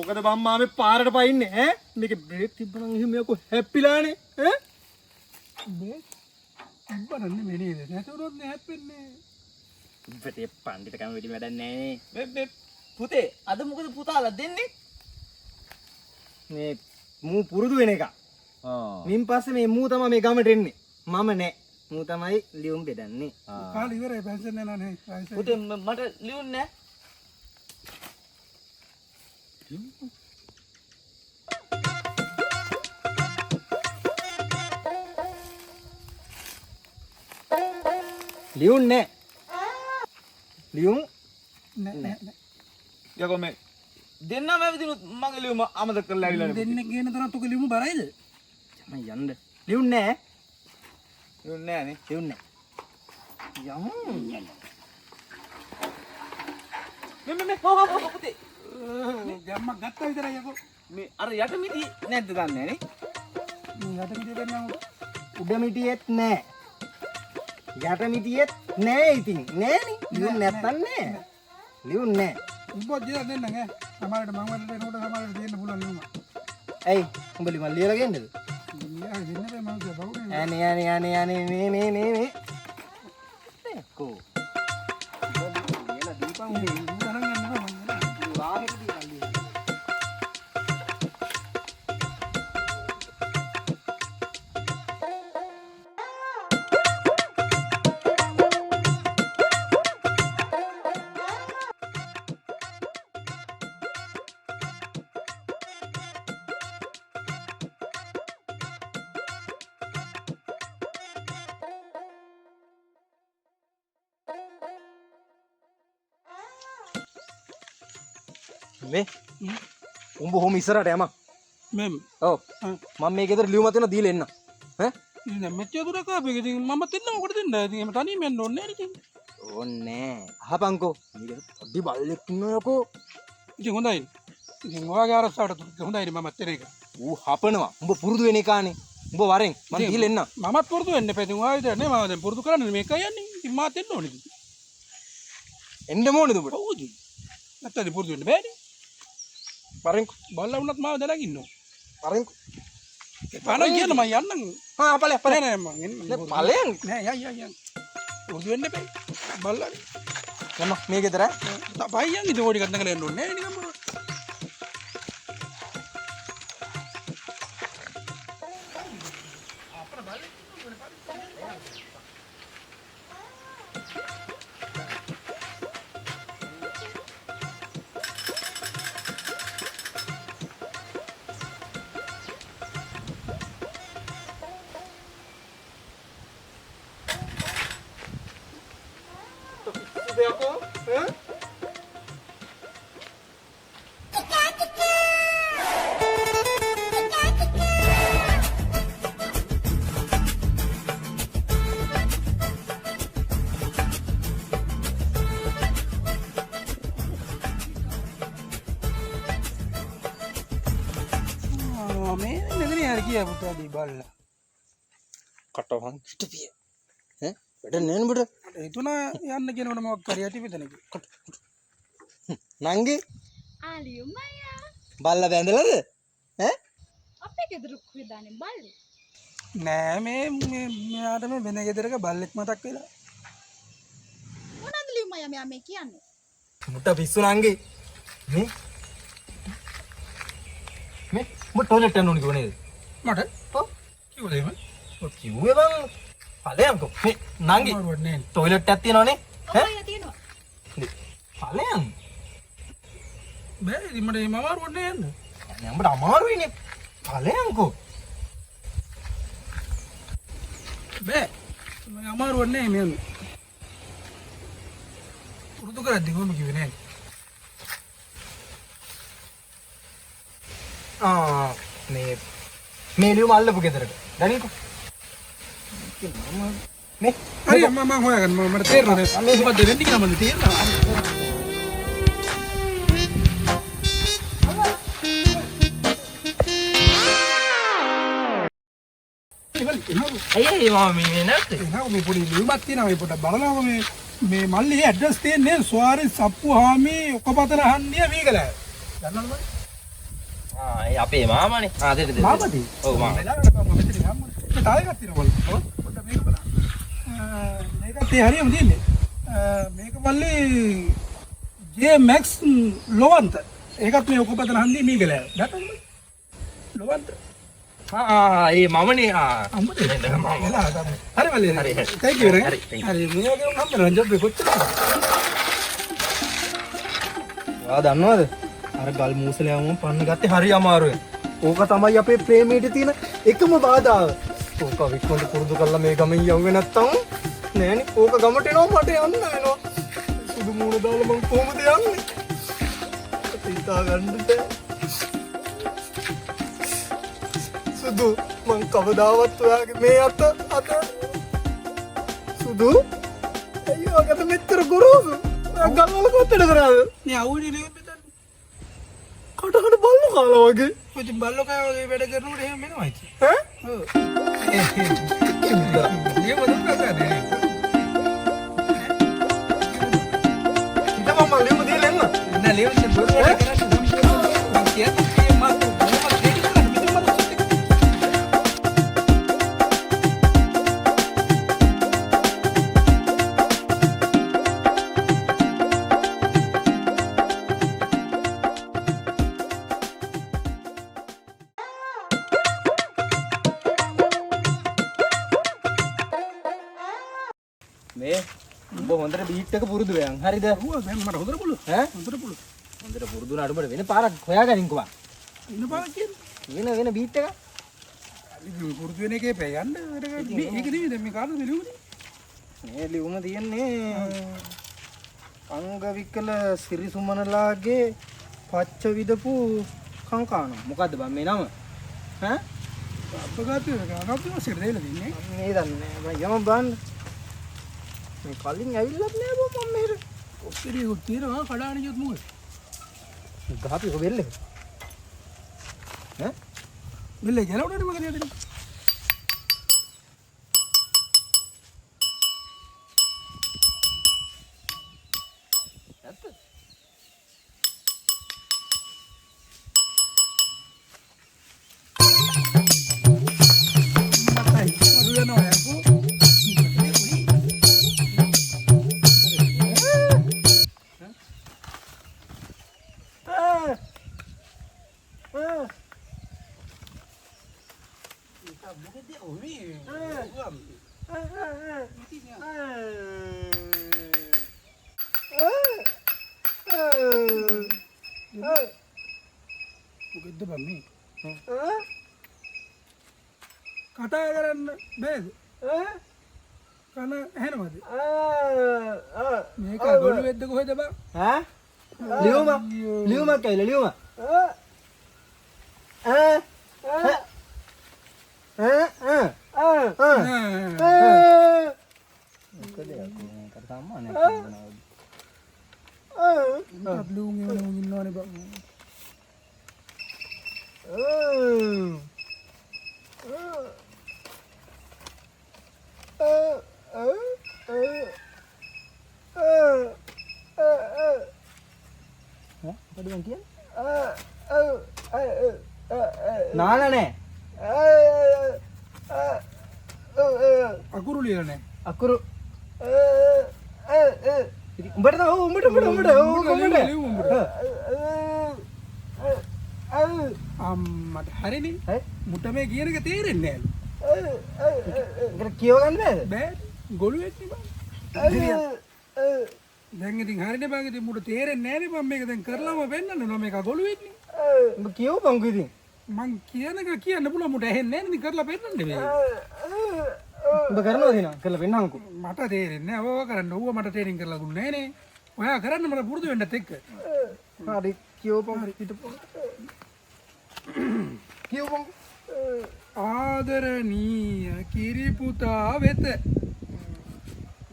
මොකද බම්මා මේ පාරට පයින්නේ ඈ මේකේ බ්‍රේක් තිබ්බනම් එහෙම මේක හැප්පිලානේ ඈ බ්‍රේක් තිබ්බනම් නෙමෙයි නේද නැතුනොත් නේ හැප්පෙන්නේ උඹට පණ්ඩිතකම වෙඩි වැඩක් නැහැ මේ පුතේ අද මොකද පුතාලා දෙන්නේ? මේ මූ පුරුදු වෙන එක. මින් පස්සේ මේ මූ තමයි මේ ගමට එන්නේ. මම නෑ. මූ තමයි ලියුම් බෙදන්නේ. කාලේ ඉවරයි පෙන්ෂන් එක නේ. පුතේ මට ලියුම් නෑ. ලියුම් නෑ. ලියුම් නෑ. යකෝ මේ දෙන්නම ඇවිදිනුත් මගේ ලියුම අමතක කරලා ඇවිල්ලා නේ. දෙන්නේ කියන තරම් තුක ලියුම බරයිද? මම යන්න. ලියුම් නෑ. ලියුම් නෑනේ. ලියුම් නෑ. යමු. මේ හො පුතේ. ගැම්මක් ගත්තා විතරයි යකෝ. මේ අර යට මිටි නැද්ද දන්නේ නේ? මේ යට පිටිය දෙන්නම් උඩ මිටියෙත් නෑ. යට මිටියෙත් නෑ ඉතින්. නෑනේ. ලියුම් නැත්තන් නෑ. ලියුම් නෑ. උඹ දිලා දෙන්න ඈ. සමහරට මම වලට එනකොට සමහරට දෙන්න පුළුවන් ලියුම. ඇයි උඹ ලියලා ලියලා ගෙන්නද? මෙයා දෙන්න බෑ මම කිය බවුනේ. අනේ මේ කො ලියලා දීපන් තරම් යනවා මම. වාහෙට දීපන් ලියලා. මේ උඹ හොම ඉස්සරහට යම. මෙම්. ඔව්. මම මේ ගෙදර ලියුමක් තියෙනවා දීලා එන්න. ඈ? ඉතින් මෙච්චර දුර කාපේ ඉතින් මම දෙන්න මොකටද දෙන්න? ඉතින් එහම තනියම යන්න ඕනේ නෑ ඉතින්. ඕනේ. අහපන්කෝ. මේ ගෙදර පොඩි බල්ලෙක් ඉන්නවකෝ. ඉතින් හොඳයි. ඉතින් ඔයාගේ අරසාවට හොඳයිනේ මමත් එන එක. ඌ හපනවා. උඹ පුරුදු වෙන එකානේ. උඹ වරෙන් මම දීලා එන්න. මමත් පුරුදු වෙන්න එපා. ඉතින් ඔයා විතර නේ මම දැන් පුරුදු කරන්නේ මේකයි යන්නේ. ඉතින් මාත් එන්න ඕනේ ඉතින්. එන්න ඕනේද උඹට? ඔව් ඉතින්. නැත්තම් පුරුදු වෙන්න බෑනේ. වරෙන්කෝ. බල්ලා වුණත් මාව දැනග ඉන්නවා. වරෙන්කෝ. පාන කියන මම යන්නම්. ආ ඵලයක් ඵලයක්. නෑ මම එන්න. ඵලයන්. නෑ යන්. පුරුදු වෙන්න එපා. බල්ලානේ. යන්න මේ ගෙදර. තපයි යන් ඉතින් ඕඩි ගන්න ගලන්න ඕනේ නෑ නිකම්ම. දෙයක්ෝ ඈ මේ නෙදෙන යාර කියා පුතා දී බල්ලා. කටවහන් හිටපිය ඈ වැඩ නෑ නුඹට හිතුණා යන්න කියනකොට මොකක් කරේ යටි මෙතනක. නංගි ආලියුම් අයියා බල්ලා බැඳලාද ඈ අපේ ගෙදර කුදානේ බල්ලේ නෑ මේ මෙයාට මේ වෙන ගෙදරක බල්ලෙක් මතක් වෙලා. මොනවද ලියුම් අයියා මෙයා මේ කියන්නේ? මුට පිස්සු නංගි මේ උඹ ටොයිලට් යන්න ඕනේ කිව්ව නේද? මට ඔව් කිව්වද එහෙම? ඔය කිව්වේ බං ඵලයන්කෝ මේ නංගි අමාරුවක් නෑ. ටොයිලට් එකක් තියෙනවනේ ඔව් අයියා තියෙනවා. ඵලයන් බෑ ඉතින් මට එහෙම අමාරුවක් නෑ යන්න. අනේ උඹට අමාරුයිනේ ඵලයන්කෝ බෑ මම අමාරුවක් නෑ එහෙම යන්න. පුරුදු කරද්දි කොහොම කිව්වේ නෑ. මේ ලියුම අල්ලපු ගෙදරට දැනීකෝ මේ හරි මම හොයාගන්න මට තේරෙනවා දැන් මොකද වෙන්නේ කියලා මට තේරෙනවා. අයියේ මම මේ නැත්තේ එනවා මේ පොඩි ලියුමක් තියෙනවා මේ පොඩ බලනවා මේ මල්ලිගේ ඇඩ්‍රස් තියෙන්නේ ස්වාරි සප්පු හාමි ඔකපතන හන්දිය මේකල. දන්නවද මම? ඒ අපේ මාමානේ. දෙන්න. මාමදී. ඔව් මාමා. වෙලාවට මම මෙතන ගම්ම. ඒ තාලේ ගත්තා බලන්න. ඔව්. පොඩ්ඩක් මේක බලන්න. මේකත් ඒ හරියම තියෙන්නේ. මේක මල්ලේ J-Max ලොවන්ත. ඒකත් මේ ඔක බදලා හන්දියේ මේකලෑ. දැක්කද? ලොවන්ත. ඒ මමනේ. අම්මනේ. මාමා. වෙලා තමයි. හරි මල්ලේ. හරි. Thank you. හරි, thank you. හරි මේ වගේ හම්බෙනවා ජොබ් එක කොච්චර. ඔයා දන්නවද? අර ගල් මූසලයම පන්න ගත්තේ හරි අමාරුයි. ඕක තමයි අපේ ප්‍රේමයට තියෙන එකම බාධාව. ඕක වික්කොන්ට පුරුදු කරලා මේ ගමෙන් යවුවේ නැත්තම් නෑනේ. ඕක ගමට එනවා මට යන්න වෙනවා. සුදු මූණ දාලා මම කොහොමද යන්නේ? හිතා ගන්න බෑ. සුදු මං කවදාවත් ඔයාගේ මේ අත සුදු අයියෝ අගට මෙච්චර ගොරෝසු. ගල්වල කොත්තට කරාද? නේ අවුනේ නේ මෙතන. කටහඬ බල්ලු කාලා වගේ. ඉතින් බල්ලෝ කෑ වගේ වැඩ කරනකොට එහෙම වෙනවා ඉතින්. ඈ? ඔව්. මේ මොනවද කරන්නේ? ඉතින් මම ලියමු දීලා එන්න. නෑ ලේවන්න බොරු වැඩ කරන්නේ මම කියන්නේ මාත් මොකක්ද දෙක කරන්නේ මෙතන මම මේ උඹ හොඳට බීට් එක පුරුදු වෙයන්. හරිද? ඔව් දැන් මට හොඳට පුළු. ඈ? හොඳට පුළු. හොඳට පුරුදු වුණාට උඹට වෙන පාරක් හොයාගනින්කෝ. ඉන්න පාරක් කියන්නේ. වෙන බීට් එක. ඉතින් පුරුදු වෙන එකේ පෑ යන්න වැඩ කරන්නේ. මේ ඒක නෙවෙයි දැන් මේ කාටද මේ ලියුනේ? මේ ලියුම තියන්නේ අංගවිකල සිරිසුමනලාගේ පච්ච විදපු කංකාන. මොකද්ද බං මේ නම? ඈ? අපගාතේ ගානක් වශයෙන් දෙලා තින්නේ. මේ දන්නේ බං යම බං. මේ කලින් ඇවිල්ලත් නෑ බං මම මෙහෙර. ඔක්කොරේ උත් තියනවා කඩාගෙන ගියොත් මොකද? ගහපි ඔක වෙල්ල එක. ඈ? මෙල්ල ගැලවුණානේ මග නේද? මොකද්ද බම් මේ? කතා කරන්න බෑද? කන ඇහෙනවද? මේක ගොළුෙද්ද කොහෙද බං? ඈ? ලියුමක් ඇවිල්ලා ලියුම. ඉන්නවනේ බං. නානනේ අකුරු ලියලා නැහැ. අකුරු උඹට තව උඹට මට හරිනේ. මුට මේ කියන එක තේරෙන්නේ ඒකට කියව ගන්න බෑද? බෑ. ගොළුෙක් නේ බං. දැන් ඉතින් හරිනේ බං. ඉතින් මුට තේරෙන්නේ නැහැ නේ බං. මේක දැන් කරලාම වෙන්නන්න නෝ මේක ගොළුෙක් නේ. උඹ කියව බං ඉතින්. මං කියන එක කියන්න පුළුවන් මුට ඇහෙන්නේ නැහැ නේ. කරලා පෙන්නන්න මේක. උඹ කරනවා දිනා කරලා පෙන්නන්නකෝ. මට තේරෙන්නේ නැහැ. ඔය කරන්න ඕව මට තේරින් කරලා දුන්නේ නැහැ නේ. ඔයා කරන්න මට පුරුදු වෙන්නත් එක්ක. හරි කියව බං හිටපො. කියව බං. ආදරණීය කිරිපුතා වෙත.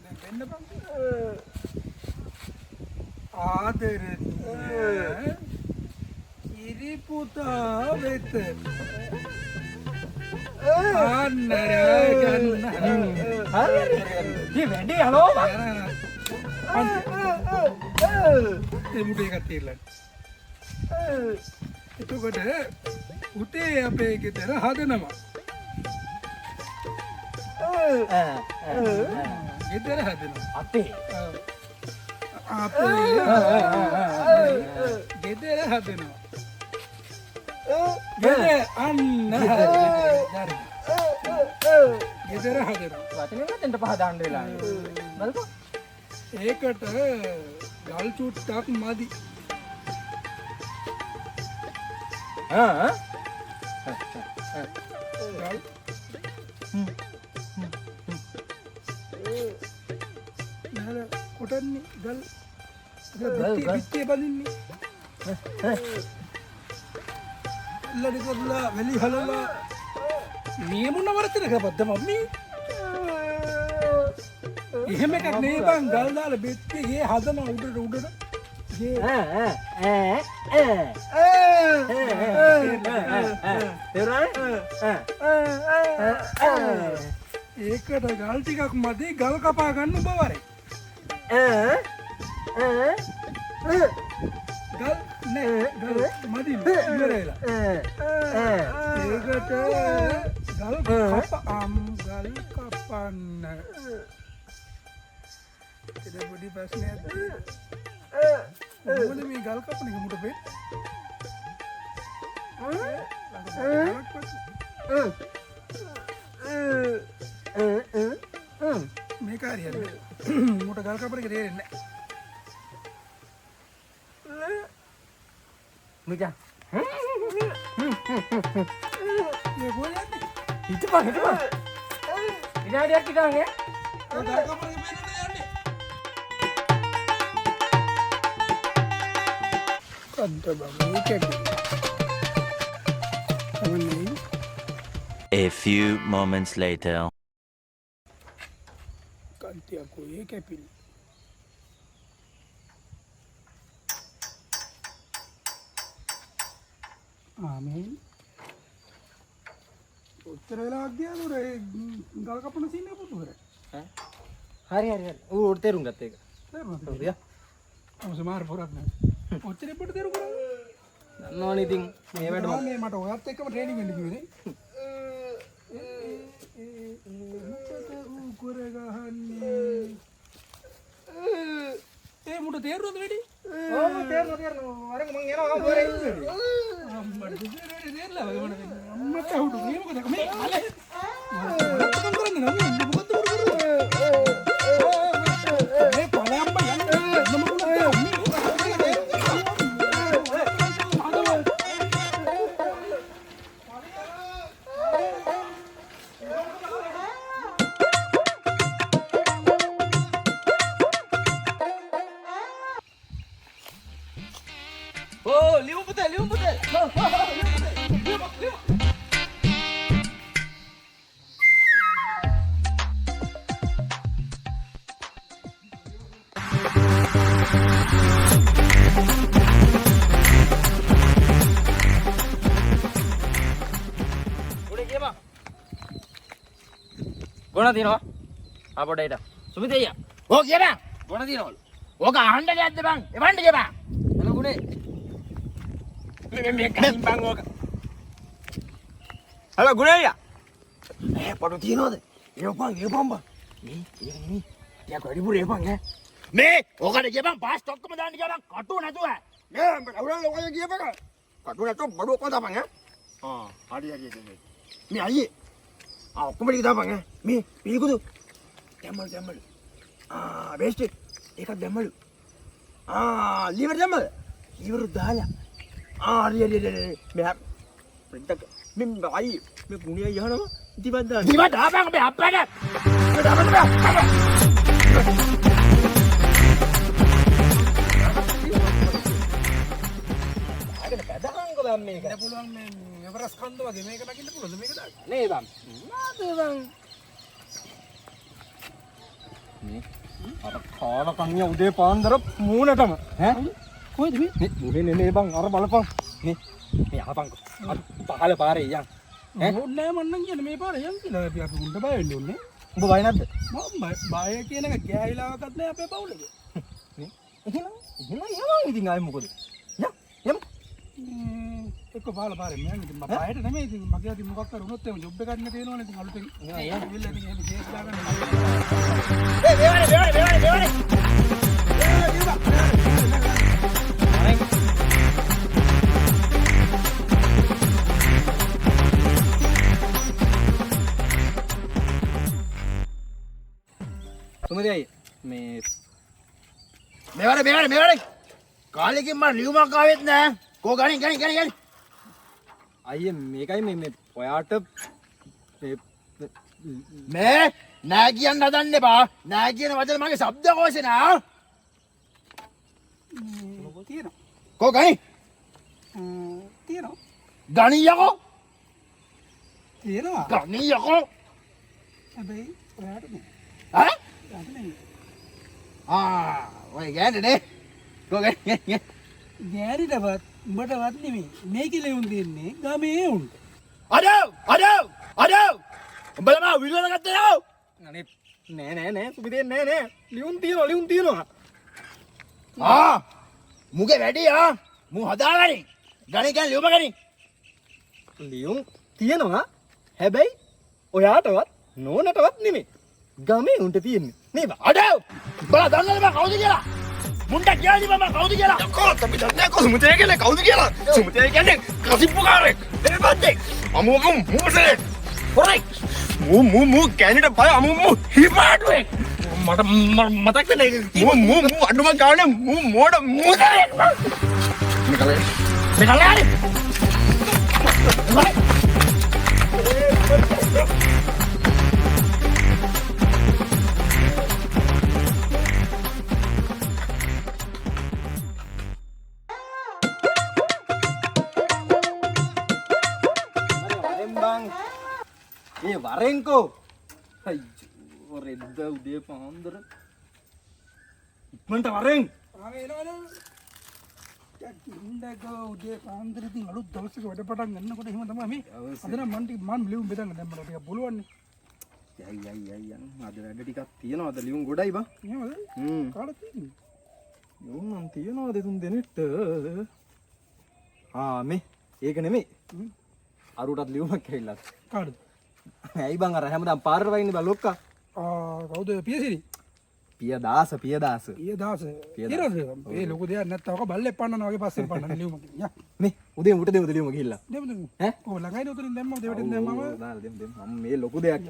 දැන් වෙන්න බං. ආදරණීය කිරිපුතා වෙත. අන්නරා ගන්න. හරි. මේ වැඩේ හලෝ බං. ඒ මුට එකක් තේරලා. එතකොට උතේ අපේ ගෙදර හදනවා. ගෙදර හදනවා. අපේ අපේ ගෙදර හදනවා. ගෙදර අන්න ගෙදර හදනවා. වචනේ නැතෙන්ට පහදාන්න වෙලා බලපන්. ඒකට ගල් චුට්ටක් මදි. ගල් නේද කොටන්නේ ගල් පිටේ බඳින්නේ. ලඩි කරලා වෙලි හලලා මේ මොන වරතද කපද්ද මම්මී? එහෙම එකක් නේ බං ගල් දාලා බෙත්තේ ගේ හදන උඩට ගේ ඒකට ගල් ටිකක් මදි ගල් කපා ගන්න බවරේ. ගල් නෑ ගල් මදි ඉවරයිලා. ඒකට ගල් කපන්න. ඉතින් පොඩි ප්‍රශ්නයක්. මොකද මේ ගල් කපන එක මුට පෙත්? මේක හරියන්නේ. මුට ගල් කපන එක තේරෙන්නේ නැහැ. මුජා මේ කොහෙන්ද? හිටපන් විනාඩියක් හිටන් ගල් කපන එක පේන්නද යන්නේ? කන්ට බං මේක A few moments later. කන්ටියක් කොහේ කැපිලි. ආමෙන්. උත්තර වෙලාවක් ගියාද උර ඒ ගල් කපන සීන් එක පුතු කරේ. හරි ඌ තේරුම් ගත්ත එක. තේරුණාද? හරිය. සමහර පොරක් නෑ. ඔච්චර එපට තේරුම් කරන්නේ. දන්නවනේ ඉතින් මේ වැඩ මේ මට ඔයත් එක්කම ට්‍රේනින් වෙන්න කිව්වේ නේ. මොකද ඌ කරගහන්නේ? ඒ මුට තේරුණාද වැඩි? ඔව් තේරුණා අර මං යනවා වරේ අම්මට තේරෙන්නේ නෑ වගේ මට අම්මට උඩු මේ මොකද මේ අලේ මොකක්ද කරන්නේ නම මොකක්ද කරන්නේ මේ පළයම්බ යන්නේ මොකක්ද ලියමු පුතේ. ගොන තියනවා අපොට ඊට සුමිත අයියා ඕක කියපන් ගොන තියනවලු ඕක අහන්න දෙයක්ද බං එවන්න කියපන් එළ ගුනේ මේ කයින් බං ඕක හලෝ ගුණయ్య. පොඩු තියනවද ඒපන් බං මේ ඒක නෙමෙයි ටිකක් වැඩිපුර ඒපන් ඈ මේ ඕකට කියපන් පාස් ඔක්කොම දාන්න කියපන් කටු නැතුව මේ අවුල ඔය කියපන් කටු නැතුව බඩු ඔක්කොම දාපන් හරි මේ අයියේ ඔක්කොම ටික දාපන් මේ පිළිකුදු දැම්මලු බේස්ට් එකක් දැම්මලු ලිවර් දැම්මද ලිවර් දාලා හරි මෙහා පෙට්ටක මේ අයියේ මේ ගුණිය යහනවා ඉතිපත් දාන්න ඉතිපත් දාපන් මේ අප්පට දාපන් මේක පුළුවන් මේ එවරස් කන්ද වගේ මේක නගින්න පුළුවන්ද මේක දාන්න නේ බං අර කාල කන්‍ය උදේ පාන්දර මූණටම ඈ කොහෙද මේ මුහේ නේ බං අර බලපන් මේ අහපන් අර පහල පාරේ යන් ඕනේ මන්නම් කියන්නේ මේ පාර යන් කියලා අපි උන්ට බය වෙන්න ඕනේ උඹ බය නැද්ද මම බය කියන එක ගෑහිලාවක්වත් නෑ අපේ පවුලේ නේ එහෙනම් යනවා ඉතින් ආයේ මොකද යම් එක්ක බාලා පාරේ මම ඉතින් මම බයයට නෙමෙයි ඉතින් මගේ අතින් මොකක් කර වුණොත් එහෙම ජොබ් එකක් ගන්න තියෙනවනේ ඉතින් අලුතෙන් ඇවිල්ලා ඉතින් එහෙම කේස් දාගන්න සුමති අයියේ මේ මේවරේ කාලෙකින් මම ලියුමක් ආවෙත් නෑ කෝ ගණි අයියේ මේකයි මේ ඔයාට මේ නෑ කියන්න හදන්න එපා නෑ කියන වචන මගේ ශබ්දකෝෂේ නා තියෙනවා කෝ ගණි තියෙනවා ගණියකෝ තියෙනවා ගණියකෝ හැබැයි ඔයාට නෑ ඈ ඔයාට නෑ ඔය ගෑනනේ කෝ ගණි ගෑරිටවත් උඹටවත් නෙමෙයි මේකේ ලෙවුන් දෙන්නේ ගමේ උන්ට අඩෝ උඹලා මා විලවල ගත්තා යෝ අනේ නෑ සුබිදේ නෑ ලියුම් තියෙනවා මුගේ වැඩි මු හදාගනි ගණි කියන්නේ ලියුම ගනි ලියුම් තියෙනවා හැබැයි ඔයාටවත් නෝනටවත් නෙමෙයි ගමේ උන්ට තියෙන්නේ නේද අඩෝ බලා දන්නවද මම කවුද කියලා මුන්ට කියන්නේ මම කවුද කියලා යකෝ අපි දන්නේ කොහොමද මුතේ කියන්නේ කවුද කියලා සුමුතේ කියන්නේ කසිප්පුකාරෙක් එපත්තේ අමුම මුසේ හොරයි මු කැනිට බය අමුම හිපාටුවේ මට මතක් වෙන්නේ මු අඩුම ගානේ මු මොඩ මුසේ නිකලේ ඒ වරෙන්කෝ අයියෝ රෙද්ද උදේ පාන්දර ඉක්මනට වරෙන් ආවේ එනවනේ ඉන්නකෝ උදේ පාන්දර ඉතින් අලුත් දවසක වැඩ පටන් ගන්නකොට එහෙම තමයි මේ අද නම් මම ලියුම් බෙදන්න දැම්මලා ටික පුළුවන් නේ යයි අද වැඩ ටිකක් තියෙනවා අද ලියුම් ගොඩයි බා එහෙමද කාටද තියෙන්නේ ලියුම් නම් තියෙනවා දෙතුන් දෙනෙක්ට මේ ඒක නෙමෙයි අරුටත් ලියුමක් ඇවිල්ලා කාටද ඇයි බං අර හැමදාම පාරට වයින්නේ බා ලොක්කා කවුද පියසිරි පියදාස ඊදාස ඊරද ඒ ලොකු දෙයක් නැත්තම් ඔක බල්ලේ පන්නනවා වගේ පස්සෙන් පන්නන ලියුම යා මේ උදේ උට දෙමු ලියුම ගිහිල්ලා දෙමු ඈ ඔය ළඟයිනේ උතරින් දැම්මම දෙවටින් දැම්මම දාලා දෙමු මම මේ ලොකු දෙයක්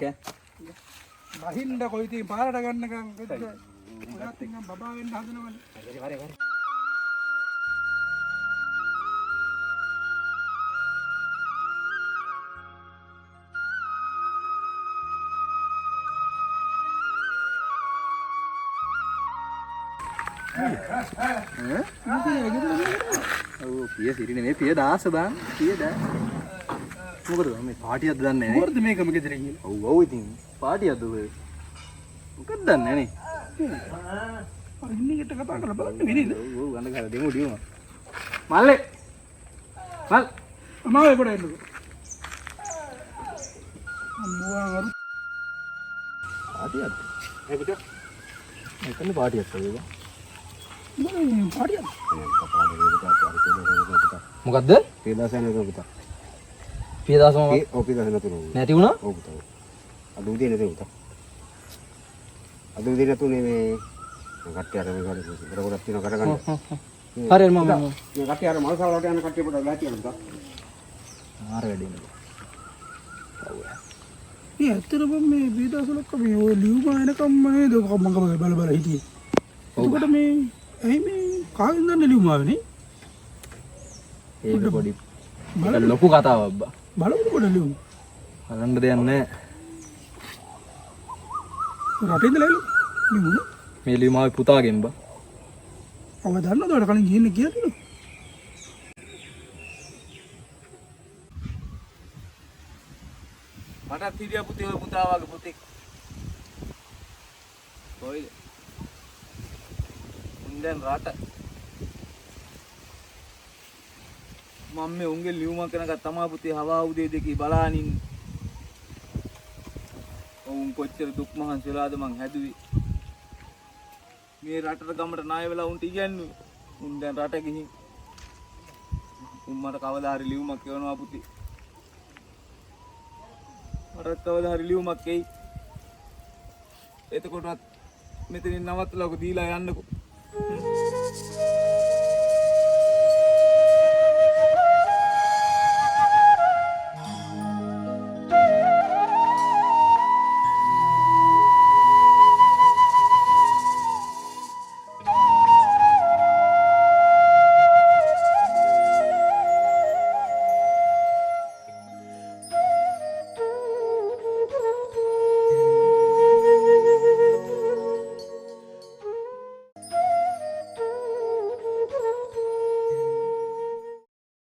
බහින්ද කොයි ඉතින් පාරට ගන්නකම් ඔයාත් එක්කම බබා වෙන්න හදනවනේ වරේ පිය සිරි නෙමෙයි පිය දාස බං පිය දාස මොකද මේ පාටියක්ද දන්නේ නැහැ මොකද මේකම ගෙදර ගිහලා ඔව් ඉතින් පාටියක්ද ඔය මොකක්ද දන්නේ නේ ඉන්නකට කතා කරලා බලන්න වෙන්නේ ඔව් ගන්න ගාලා දෙමු ඩියුම මල්ලේ මල් අමාවේ කොට එන්නකෝ අම්මා අරු පාටියක්ද ඒ පුතේ එතන පාටියක් වගේ මොකද පාටියක් මොකද්ද පේදාසන පුතා පියදාසම පේදාසන නතුරු නැති වුණා ඔව් පුතා අද උදේ නේද පුතා අද උදේ නතුනේ මේ කට්ටිය අර මේ ගාඩි ඉතර ගොඩක් තියෙනවා කරගන්න හරි මම මේ කට්ටිය අර මල්සාවලට යන කට්ටිය පොඩක් වැටියන පුතා ආර වැඩිනේ මේ ඇත්තටම මේ බීදාසලක මේ ඔය ලියුම එනකම් නේද මම බල බල හිටියේ එතකොට මේ ඇයි මේ කාගෙන් දන්න ලියුම ආවනේ ඒක පොඩි ලොකු කතාවක් බා බලමු පොඩ ලියුම බලන්න දෙයක් නැහැ රටින්ද ලියුම මේ ලියුම ආවේ පුතාගෙන් බා ඔබ දන්නවද ඔයාලා කලින් ගිහින් කියලා මටත් හිටියා පුතේ ඔය පුතා වගේ පුතෙක්. කොයිද? උන්දෙන් රට. මම මේ උන්ගේ ලියුමක් කරනක තමා පුතේ හවා උදේ දෙකේ බලානින්. උන් කොච්චර දුක් මහන්සි වෙලාද මං හැදුවේ. මේ රටට ගමට ණය වෙලා උන්ට ඉගැන්නුවේ. උන් දැන් රට ගිහින් උම්මට කවදා හරි ලියුමක් කියවනවා පුතේ. මට කවදා හරි ලියුමක් එයි. එතකොටවත් මෙතනින් නවත්තලා ඔක දීලා යන්නකෝ.